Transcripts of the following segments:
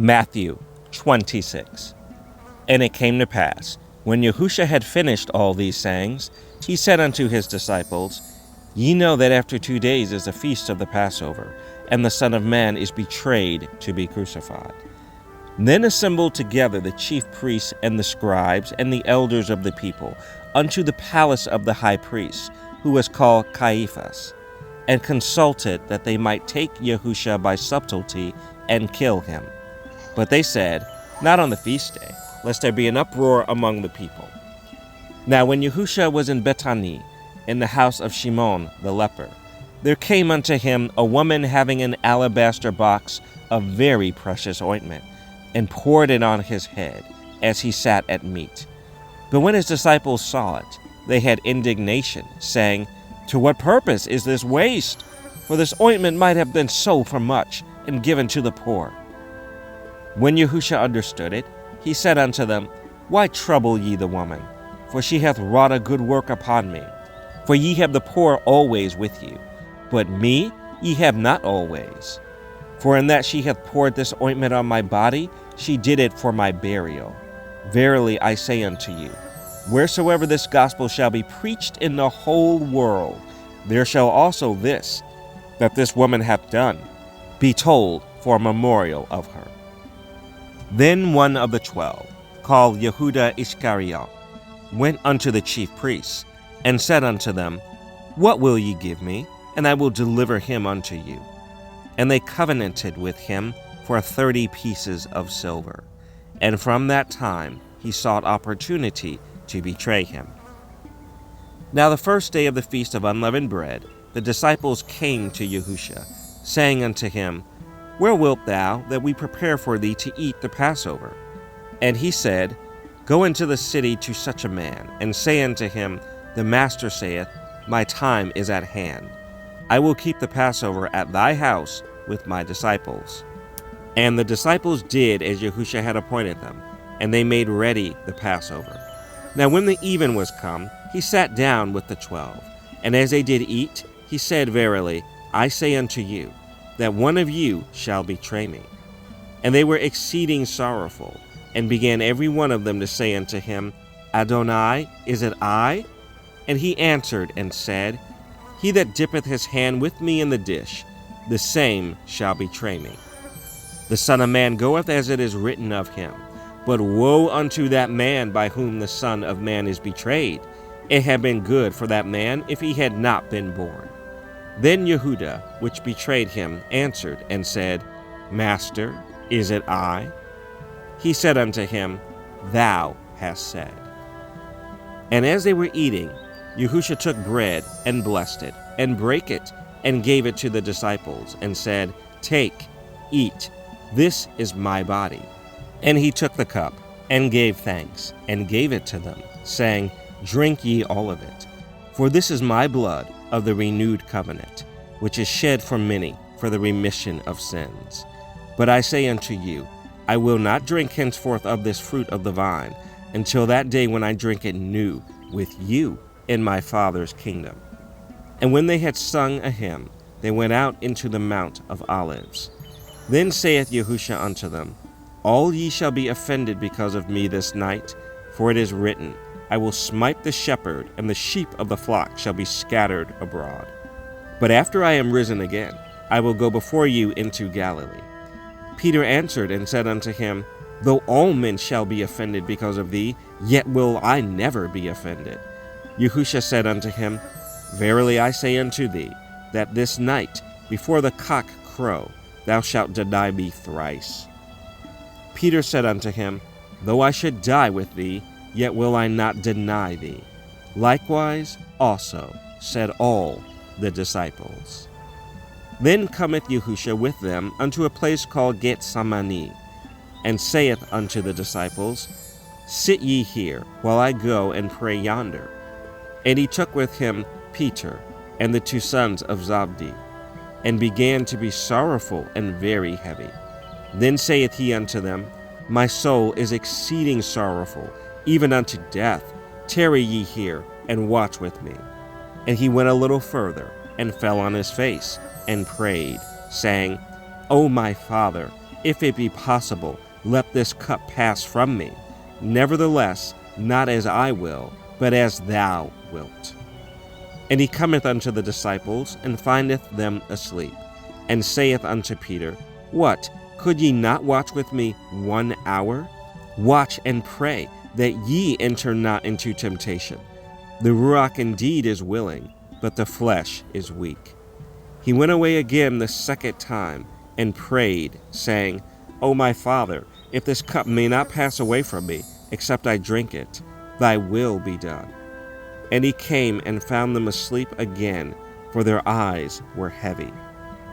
Matthew 26. And it came to pass, when Yahusha had finished all these sayings, he said unto his disciples, Ye know that after 2 days is the feast of the Passover, and the Son of Man is betrayed to be crucified. Then assembled together the chief priests and the scribes and the elders of the people unto the palace of the high priest, who was called Caiaphas, and consulted that they might take Yahusha by subtlety and kill him. But they said, Not on the feast day, lest there be an uproar among the people. Now when Yahusha was in Bethany, in the house of Shimon the leper, there came unto him a woman having an alabaster box of very precious ointment, and poured it on his head, as he sat at meat. But when his disciples saw it, they had indignation, saying, To what purpose is this waste? For this ointment might have been sold for much, and given to the poor. When Yahusha understood it, he said unto them, Why trouble ye the woman? For she hath wrought a good work upon me. For ye have the poor always with you, but me ye have not always. For in that she hath poured this ointment on my body, she did it for my burial. Verily I say unto you, wheresoever this gospel shall be preached in the whole world, there shall also this, that this woman hath done, be told for a memorial of her. Then one of the 12, called Yehuda Iscariot, went unto the chief priests, and said unto them, What will ye give me, and I will deliver him unto you? And they covenanted with him for 30 pieces of silver. And from that time he sought opportunity to betray him. Now the first day of the feast of unleavened bread, the disciples came to Yahusha, saying unto him, Where wilt thou that we prepare for thee to eat the Passover? And he said, Go into the city to such a man, and say unto him, The Master saith, My time is at hand. I will keep the Passover at thy house with my disciples. And the disciples did as Yahusha had appointed them, and they made ready the Passover. Now when the even was come, he sat down with the 12. And as they did eat, he said, Verily, I say unto you, that one of you shall betray me. And they were exceeding sorrowful, and began every one of them to say unto him, Adonai, is it I? And he answered and said, He that dippeth his hand with me in the dish, the same shall betray me. The Son of Man goeth as it is written of him. But woe unto that man by whom the Son of Man is betrayed! It had been good for that man if he had not been born. Then Yehuda, which betrayed him, answered and said, Master, is it I? He said unto him, Thou hast said. And as they were eating, Yahusha took bread and blessed it, and brake it, and gave it to the disciples, and said, Take, eat, this is my body. And he took the cup, and gave thanks, and gave it to them, saying, Drink ye all of it, for this is my blood of the renewed covenant, which is shed for many for the remission of sins. But I say unto you, I will not drink henceforth of this fruit of the vine, until that day when I drink it new with you in my Father's kingdom. And when they had sung a hymn, they went out into the Mount of Olives. Then saith Yahusha unto them, All ye shall be offended because of me this night, for it is written, I will smite the shepherd, and the sheep of the flock shall be scattered abroad. But after I am risen again, I will go before you into Galilee. Peter answered and said unto him, Though all men shall be offended because of thee, yet will I never be offended. Yahusha said unto him, Verily I say unto thee, that this night, before the cock crow, thou shalt deny me thrice. Peter said unto him, Though I should die with thee, yet will I not deny thee. Likewise also said all the disciples. Then cometh Yahusha with them unto a place called Gethsemane, and saith unto the disciples, Sit ye here, while I go and pray yonder. And he took with him Peter and the 2 sons of Zabdi, and began to be sorrowful and very heavy. Then saith he unto them, My soul is exceeding sorrowful, even unto death. Tarry ye here, and watch with me. And he went a little further, and fell on his face, and prayed, saying, O my Father, If it be possible, let this cup pass from me. Nevertheless, not as I will, but as thou wilt. And he cometh unto the disciples, and findeth them asleep, and saith unto Peter, What, could ye not watch with me 1 hour? Watch and pray, that ye enter not into temptation. The ruach indeed is willing, but the flesh is weak. He went away again the second time, and prayed, saying, O my Father, if this cup may not pass away from me, except I drink it, thy will be done. And he came and found them asleep again, for their eyes were heavy.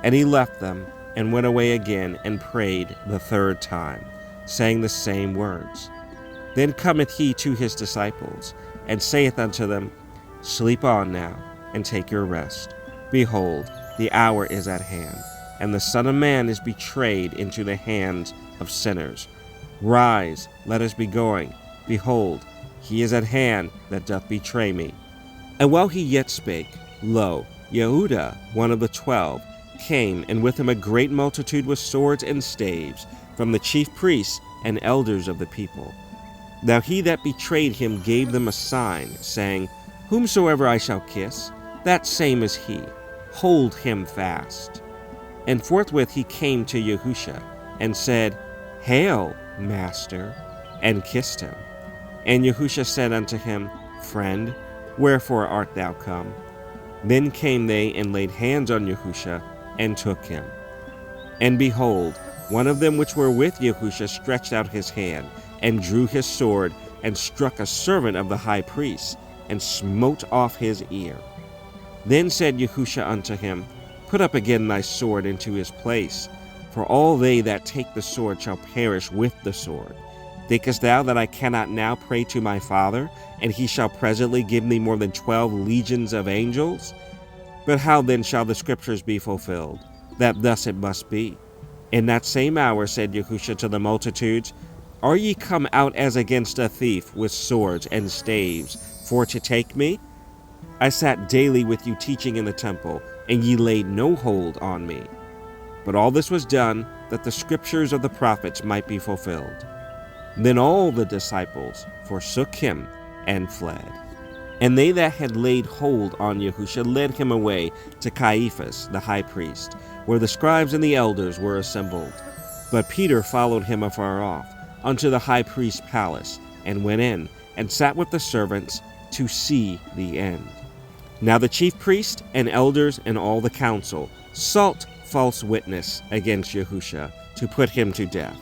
And he left them, and went away again, and prayed the third time, saying the same words. Then cometh he to his disciples, and saith unto them, Sleep on now, and take your rest. Behold, the hour is at hand, and the Son of Man is betrayed into the hands of sinners. Rise, let us be going. Behold, he is at hand that doth betray me. And while he yet spake, lo, Yahusha, one of the 12, came, and with him a great multitude with swords and staves, from the chief priests and elders of the people. Now he that betrayed him gave them a sign, saying, Whomsoever I shall kiss, that same is he. Hold him fast. And forthwith he came to Yahusha, and said, Hail, Master, and kissed him. And Yahusha said unto him, Friend, wherefore art thou come? Then came they and laid hands on Yahusha, and took him. And behold, one of them which were with Yahusha stretched out his hand, and drew his sword, and struck a servant of the high priest, and smote off his ear. Then said Yahusha unto him, Put up again thy sword into his place, for all they that take the sword shall perish with the sword. Thinkest thou that I cannot now pray to my Father, and he shall presently give me more than 12 legions of angels? But how then shall the scriptures be fulfilled, that thus it must be? In that same hour said Yahusha to the multitudes, Are ye come out as against a thief with swords and staves, for to take me? I sat daily with you teaching in the temple, and ye laid no hold on me. But all this was done, that the scriptures of the prophets might be fulfilled. Then all the disciples forsook him and fled. And they that had laid hold on Yahusha led him away to Caiaphas the high priest, where the scribes and the elders were assembled. But Peter followed him afar off, unto the high priest's palace, and went in, and sat with the servants to see the end. Now the chief priest and elders and all the council sought false witness against Yahusha to put him to death,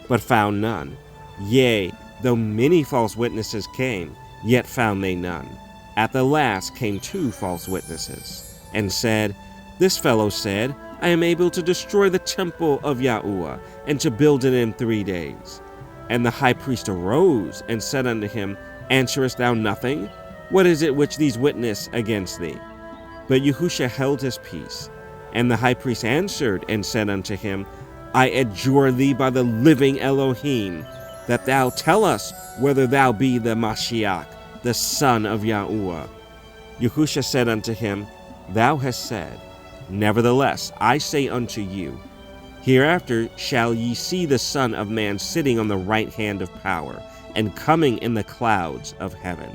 but found none. Yea, though many false witnesses came, yet found they none. At the last came 2 false witnesses, and said, This fellow said, I am able to destroy the temple of Yahuwah, and to build it in 3 days. And the high priest arose, and said unto him, Answerest thou nothing? What is it which these witness against thee? But Yahusha held his peace. And the high priest answered, and said unto him, I adjure thee by the living Elohim, that thou tell us whether thou be the Mashiach, the Son of Yahuwah. Yahusha said unto him, Thou hast said. Nevertheless, I say unto you, Hereafter shall ye see the Son of Man sitting on the right hand of power, and coming in the clouds of heaven.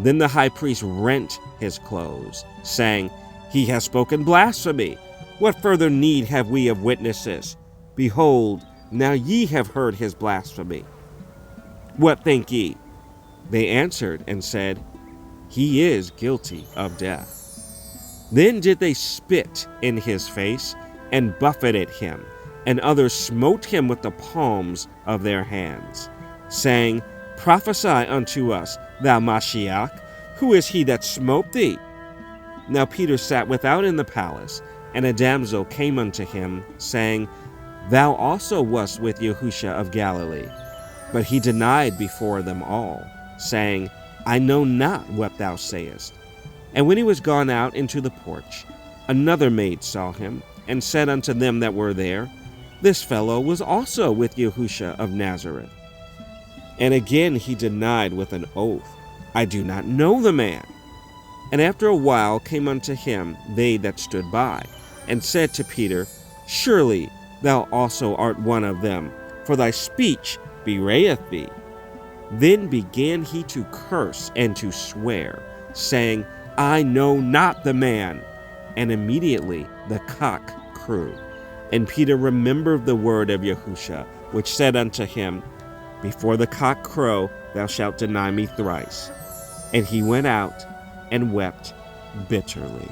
Then the high priest rent his clothes, saying, He has spoken blasphemy. What further need have we of witnesses? Behold, now ye have heard his blasphemy. What think ye? They answered and said, He is guilty of death. Then did they spit in his face, and buffeted him, and others smote him with the palms of their hands, saying, Prophesy unto us, thou Mashiach, who is he that smote thee? Now Peter sat without in the palace, and a damsel came unto him, saying, Thou also wast with Yahusha of Galilee. But he denied before them all, saying, I know not what thou sayest. And when he was gone out into the porch, another maid saw him, and said unto them that were there, This fellow was also with Yahusha of Nazareth. And again he denied with an oath, I do not know the man. And after a while came unto him they that stood by, and said to Peter, Surely thou also art one of them, for thy speech bewrayeth thee. Then began he to curse and to swear, saying, I know not the man. And immediately the cock crew. And Peter remembered the word of Yahusha, which said unto him, Before the cock crow, thou shalt deny me thrice. And he went out and wept bitterly.